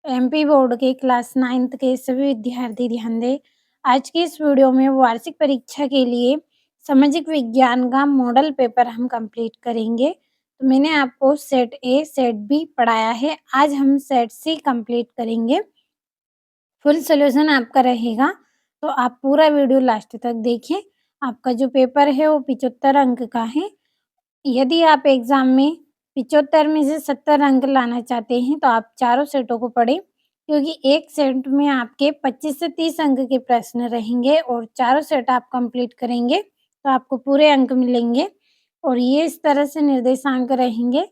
MP board के class 9th के सभी विद्यार्थी ध्यान दें। आज की इस वीडियो में वार्षिक परीक्षा के लिए सामाजिक विज्ञान का मॉडल पेपर हम कंप्लीट करेंगे। तो मैंने आपको सेट ए, सेट बी पढ़ाया है। आज हम सेट सी कंप्लीट करेंगे। फुल सॉल्यूशन आपका रहेगा, तो आप पूरा वीडियो लास्ट तक देखें। आपका जो पेपर है वो 75 अंक का है। यदि आप एग्ज़ाम में 75 में से 70 अंक लाना चाहते हैं तो आप चारों सेटों को पढ़ें, क्योंकि एक सेट में आपके 25 से 30 अंक के प्रश्न रहेंगे और चारों सेट आप कंप्लीट करेंगे तो आपको पूरे अंक मिलेंगे। और ये इस तरह से निर्देशांक रहेंगे।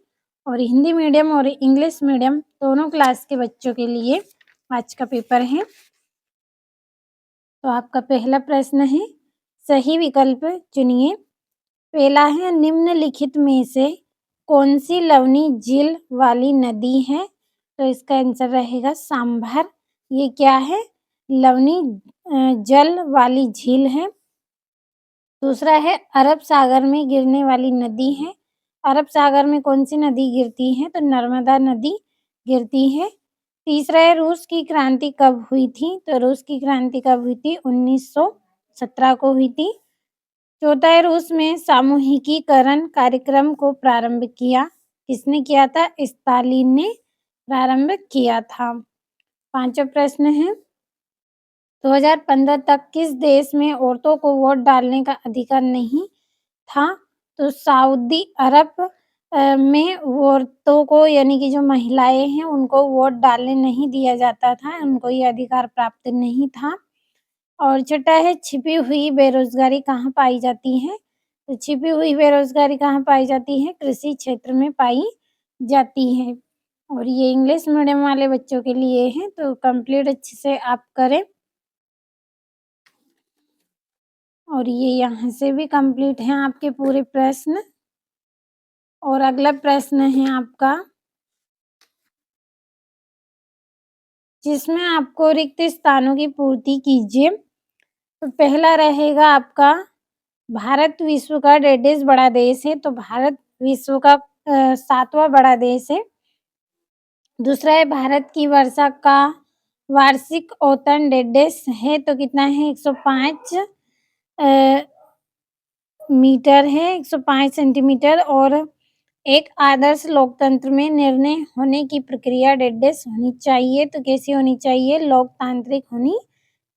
और हिंदी मीडियम और इंग्लिश मीडियम दोनों क्लास के बच्चों के लिए आज का पेपर है। तो आपका पहला प्रश्न है, सही विकल्प चुनिए। पहला है, निम्नलिखित में से कौन सी लवणी झील वाली नदी है? तो इसका आंसर रहेगा सांभर। ये क्या है? लवणी जल वाली झील है। दूसरा है, अरब सागर में गिरने वाली नदी है। अरब सागर में कौन सी नदी गिरती है? तो नर्मदा नदी गिरती है। तीसरा है, रूस की क्रांति कब हुई थी? तो रूस की क्रांति कब हुई थी? 1917 को हुई थी। चौथा है, रूस में सामूहिकीकरण कार्यक्रम को प्रारंभ किया। किसने किया था? स्टालिन ने प्रारंभ किया था। पांचवा प्रश्न है, 2015 तक किस देश में औरतों को वोट डालने का अधिकार नहीं था? तो सऊदी अरब में औरतों को, यानी कि जो महिलाएं हैं उनको वोट डालने नहीं दिया जाता था, उनको ये अधिकार प्राप्त नहीं था। और छठा है, छिपी हुई बेरोजगारी कहाँ पाई जाती है? तो छिपी हुई बेरोजगारी कहाँ पाई जाती है? कृषि क्षेत्र में पाई जाती है। और ये इंग्लिश मीडियम वाले बच्चों के लिए है, तो कंप्लीट अच्छे से आप करें। और ये यहाँ से भी कंप्लीट हैं आपके पूरे प्रश्न। और अगला प्रश्न है आपका, जिसमें आपको रिक्त स्थानों की पूर्ति कीजिए। तो पहला रहेगा आपका, भारत विश्व का डेढ़ बड़ा देश है, तो भारत विश्व का 7वां बड़ा देश है। दूसरा है, भारत की वर्षा का वार्षिक औसतन डेढ़ है, तो कितना है? 105 मीटर है, 105 सेंटीमीटर। और एक आदर्श लोकतंत्र में निर्णय होने की प्रक्रिया डेढ़ होनी चाहिए, तो कैसी होनी चाहिए? लोकतांत्रिक होनी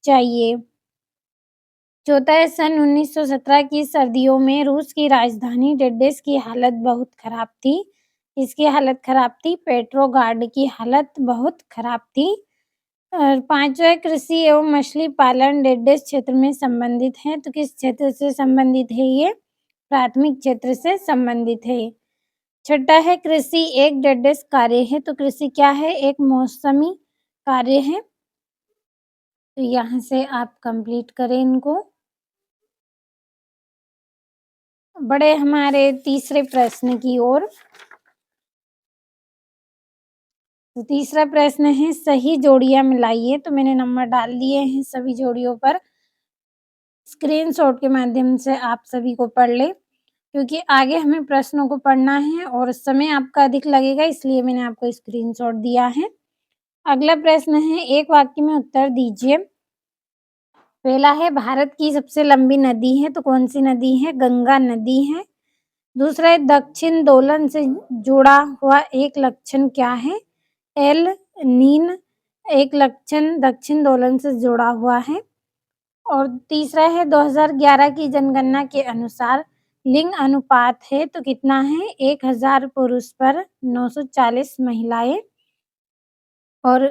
चाहिए। चौथा है, सन 1917 की सर्दियों में रूस की राजधानी डेढ़ की हालत बहुत खराब थी। इसकी हालत खराब थी? पेट्रोग्राड की हालत बहुत खराब थी। और पांचवा है, कृषि एवं मछली पालन डेढ़ क्षेत्र में संबंधित है, तो किस क्षेत्र से संबंधित है? ये प्राथमिक क्षेत्र से संबंधित है। छठा है, कृषि एक डेढ़ कार्य है, तो कृषि क्या है? एक मौसमी कार्य है। तो यहाँ से आप कंप्लीट करें इनको। बड़े हमारे तीसरे प्रश्न की ओर। तो तीसरा प्रश्न है, सही जोड़ियां मिलाइए। तो मैंने नंबर डाल दिए हैं सभी जोड़ियों पर। स्क्रीनशॉट के माध्यम से आप सभी को पढ़ ले, क्योंकि आगे हमें प्रश्नों को पढ़ना है और समय आपका अधिक लगेगा, इसलिए मैंने आपको स्क्रीनशॉट दिया है। अगला प्रश्न है, एक वाक्य में उत्तर दीजिए। पहला है, भारत की सबसे लंबी नदी है, तो कौन सी नदी है? गंगा नदी है। दूसरा है, दक्षिण दोलन से जुड़ा हुआ एक लक्षण क्या है? एल नीन एक लक्षण दक्षिण दोलन से जुड़ा हुआ है। और तीसरा है, 2011 की जनगणना के अनुसार लिंग अनुपात है, तो कितना है? 1000 पुरुष पर 940 महिलाएं। और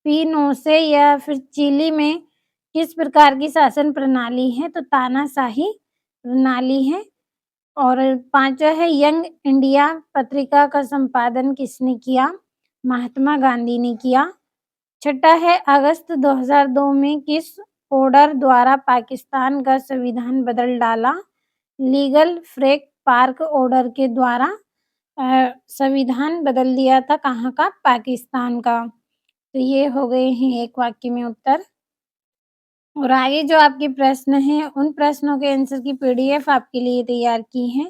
पीनोसे या फिर चिली में किस प्रकार की शासन प्रणाली है? तो तानाशाही प्रणाली है। और पांचवा है, यंग इंडिया पत्रिका का संपादन किसने किया? महात्मा गांधी ने किया। छठा है, अगस्त 2002 में किस ऑर्डर द्वारा पाकिस्तान का संविधान बदल डाला? लीगल फ्रेक पार्क ऑर्डर के द्वारा संविधान बदल दिया था। कहाँ का? पाकिस्तान का। तो ये हो गए हैं एक वाक्य में उत्तर। और आगे जो आपके प्रश्न हैं उन प्रश्नों के आंसर की पीडीएफ आपके लिए तैयार की है।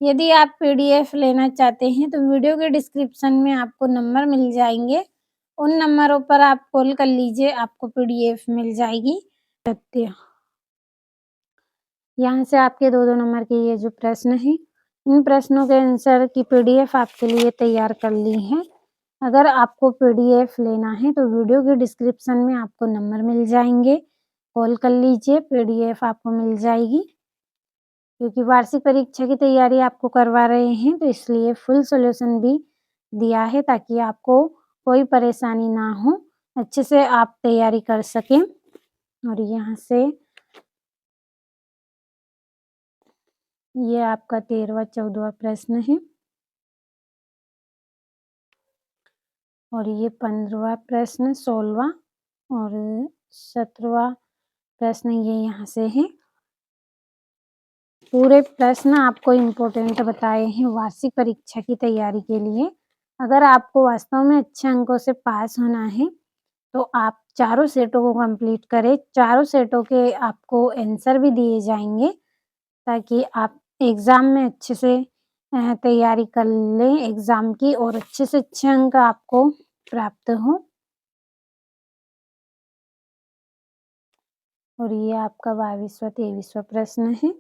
यदि आप पीडीएफ लेना चाहते हैं तो वीडियो के डिस्क्रिप्शन में आपको नंबर मिल जाएंगे, उन नंबरों पर आप कॉल कर लीजिए, आपको पीडीएफ मिल जाएगी। सत्य यहाँ से आपके 2-2 नंबर के ये जो प्रश्न हैं, इन प्रश्नों के आंसर की पीडीएफ आपके लिए तैयार कर ली है। अगर आपको पीडीएफ लेना है तो वीडियो के डिस्क्रिप्शन में आपको नंबर मिल जाएँगे, कॉल कर लीजिए, पीडीएफ आपको मिल जाएगी। क्योंकि वार्षिक परीक्षा की तैयारी आपको करवा रहे हैं, तो इसलिए फुल सॉल्यूशन भी दिया है ताकि आपको कोई परेशानी ना हो, अच्छे से आप तैयारी कर सकें। और यहाँ से ये आपका 13वां-14वां प्रश्न है और ये 15वां प्रश्न, 16वां और 17वां प्रश्न ये यहाँ से है। पूरे प्रश्न आपको इम्पोर्टेंट बताए हैं वार्षिक परीक्षा की तैयारी के लिए। अगर आपको वास्तव में अच्छे अंकों से पास होना है, तो आप चारों सेटों को कंप्लीट करें। चारों सेटों के आपको आंसर भी दिए जाएँगे, ताकि आप एग्ज़ाम में अच्छे से तैयारी कर लें एग्ज़ाम की और अच्छे से अच्छे अंक आपको प्राप्त हों। और ये आपका 22वां 23वां प्रश्न है।